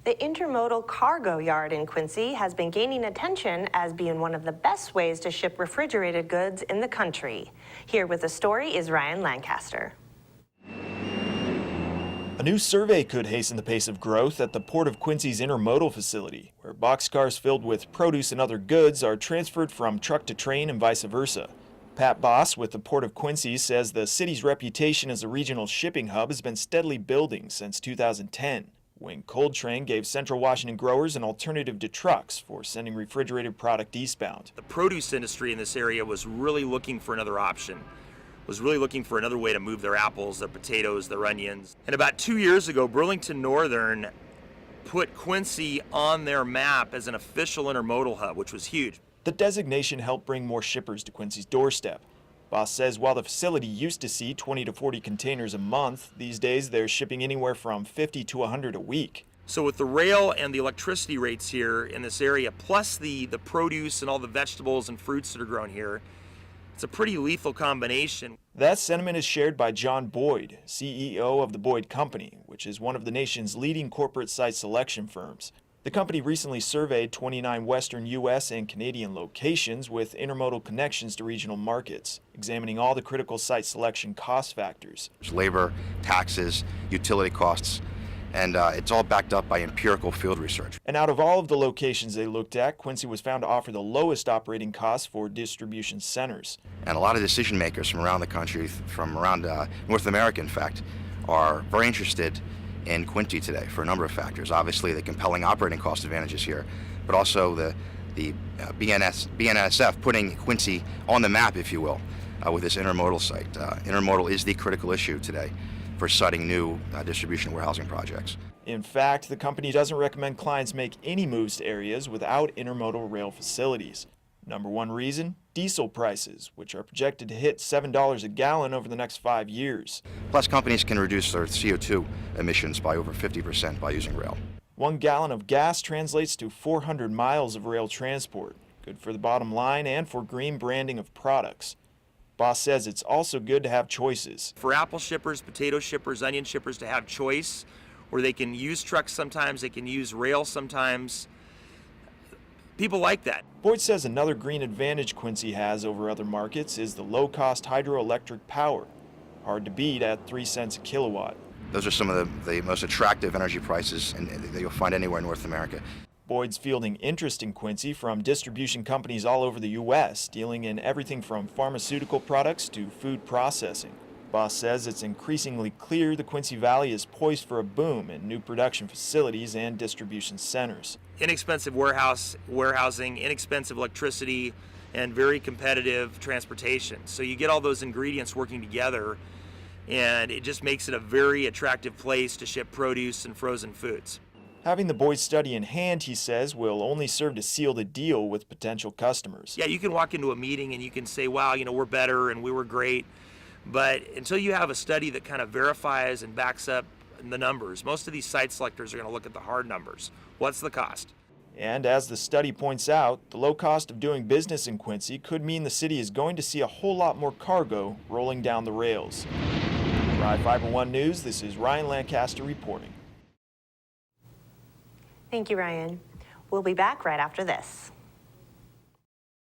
The intermodal cargo yard in Quincy has been gaining attention as being one of the best ways to ship refrigerated goods in the country. Here with the story is Ryan Lancaster. A new survey could hasten the pace of growth at the Port of Quincy's intermodal facility, where boxcars filled with produce and other goods are transferred from truck to train and vice versa. Pat Boss with the Port of Quincy says the city's reputation as a regional shipping hub has been steadily building since 2010, when Cold Train gave Central Washington growers an alternative to trucks for sending refrigerated product eastbound. The produce industry in this area was really looking for another option, was really looking for another way to move their apples, their potatoes, their onions. And about 2 years ago, Burlington Northern put Quincy on their map as an official intermodal hub, which was huge. The designation helped bring more shippers to Quincy's doorstep. Boss says while the facility used to see 20 to 40 containers a month, these days they're shipping anywhere from 50 to 100 a week. So with the rail and the electricity rates here in this area, plus the produce and all the vegetables and fruits that are grown here, it's a pretty lethal combination. That sentiment is shared by John Boyd, CEO of the Boyd Company, which is one of the nation's leading corporate site selection firms. The company recently surveyed 29 Western U.S. and Canadian locations with intermodal connections to regional markets, examining all the critical site selection cost factors. Labor, taxes, utility costs, and it's all backed up by empirical field research. And out of all of the locations they looked at, Quincy was found to offer the lowest operating costs for distribution centers. And a lot of decision makers from around the country, from around North America in fact, are very interested in Quincy today for a number of factors. Obviously the compelling operating cost advantages here, but also the BNSF putting Quincy on the map, if you will, with this intermodal site. Intermodal is the critical issue today for siting new distribution warehousing projects. In fact, the company doesn't recommend clients make any moves to areas without intermodal rail facilities. Number one reason, diesel prices, which are projected to hit $7 a gallon over the next 5 years. Plus, companies can reduce their CO2 emissions by over 50% by using rail. 1 gallon of gas translates to 400 miles of rail transport, good for the bottom line and for green branding of products. Boss says it's also good to have choices. For apple shippers, potato shippers, onion shippers to have choice, where they can use trucks sometimes, they can use rail sometimes. People like that. Boyd says another green advantage Quincy has over other markets is the low-cost hydroelectric power, hard to beat at 3 cents a kilowatt. Those are some of the most attractive energy prices that you'll find anywhere in North America. Boyd's fielding interest in Quincy from distribution companies all over the U.S., dealing in everything from pharmaceutical products to food processing. Boss says it's increasingly clear the Quincy Valley is poised for a boom in new production facilities and distribution centers. Inexpensive warehousing, inexpensive electricity, and very competitive transportation. So you get all those ingredients working together, and it just makes it a very attractive place to ship produce and frozen foods. Having the Boyd study in hand, he says, will only serve to seal the deal with potential customers. Yeah, you can walk into a meeting and you can say, wow, we're better and we were great. But until you have a study that kind of verifies and backs up the numbers, most of these site selectors are going to look at the hard numbers. What's the cost? And as the study points out, the low cost of doing business in Quincy could mean the city is going to see a whole lot more cargo rolling down the rails. For iFIBER 1 News, this is Ryan Lancaster reporting. Thank you, Ryan. We'll be back right after this.